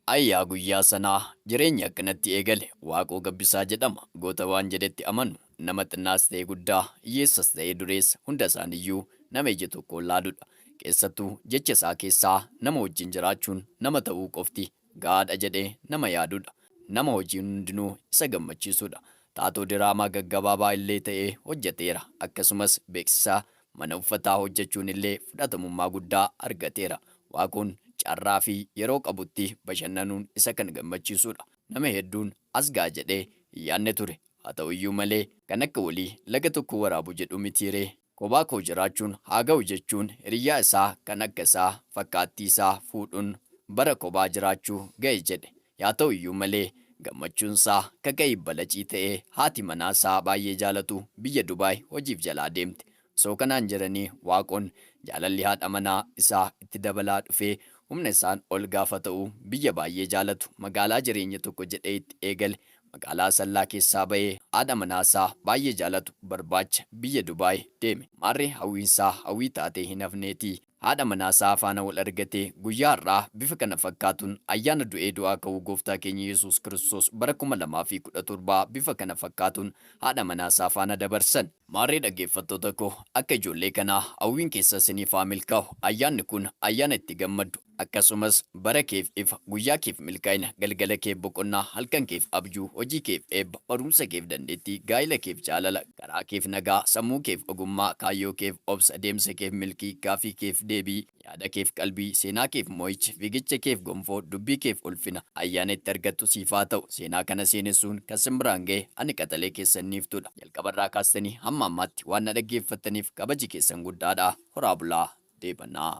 Ayyaa guyyaa sanaa jireenya akkanatti eegale Waaqoo Gabbisaa jedhama. Goota waan jedhetti amanu nama xinnaas ta'e guddaa, hiyyeessas ta'e dureessa hunda isaaniiyyuu nama ija tokkoon laaludha. Keessattuu jecha isaa keessaa nama wajjin jiraachuun nama ta'uu qofti gahaadha jedhee nama yaadudha. Nama hojiin hundinuu isa gammachiisudha. Taatoo diraamaa gaggabaabaa illee ta'ee hojjeteera. Akkasumas beeksisaa mana uffataa hojjechuun illee fudhatamummaa guddaa argateera. Waaqoon carraa fi yeroo qabutti bashannanuun isa kan gammachiisudha. Nama hedduun as ga'a jedhee hin yaadne ture. Haa ta'u iyyuu malee kan akka walii laga tokko waraabu jedhu mitiiree. Kophaa koo jiraachuun haa ga'u jechuun hiriyyaa isaa kan akka isaa fakkaattii isaa fuudhuun bara kophaa jiraachuu ga'e jedhe. Haa ta'u iyyuu malee gammachuunsaa kaka'ii balacii ta'ee haati manaasaa baay'ee jaalatu biyya Dubaay hojiif jalaa deemte. Osoo kanaan jiranii Waaqoon jaalalli haadha manaa isaa itti dabalaa dhufee humna isaan ol gaafa ta'u biyya baay'ee jaalatu magaalaa jireenya tokko jedhee itti eegale. Magaalaa Asallaa keessaa ba'ee haadha manaasaa baay'ee jaalatu barbaacha biyya Dubaay deeme. Maarree hawwiinsaa hawwii taatee hin hafneetii haadha manaasaa faana wal argatee guyyaa har'aa bifa kana fakkaatuun ayyaana du'ee du'aa ka'uu gooftaa keenya Yesuus Kiristoos bara 2017 bifa kana fakkaatuun haadha manaasaa faana dabarsan. Maarree dhaggeeffattoota koo akka ijoollee kanaa hawwiin keessa isiniif haa milkaa'u. Ayyaanni kun ayyaana itti gammaddu. Akkasumas bara keef ifa, guyyaa keef milkaa'ina, galgala keef boqonnaa, halkan keef abjuu, hojii keef eebba, barumsa keef dandeettii, gaa'ila keef jaalala, karaa keef nagaa, sammuu keef ogummaa, kaayyoo keef obsa, deemsa keef milkii, gaafii keef deebii, yaada keef qalbii, seenaa keef mo'icha, fiigicha keef gonfoo, dubbii keef ulfina, ayyaana itti argattu siif haa ta'u. Seenaa kana seenessuun kan simbiraan ga'e ani qaxalee keessaniiftudha. Jalqabarraa kaastanii hamma ammaatti waan na dhaggeeffattaniif kabaji keessan guddaadha. Horaa bulaa deebannaa.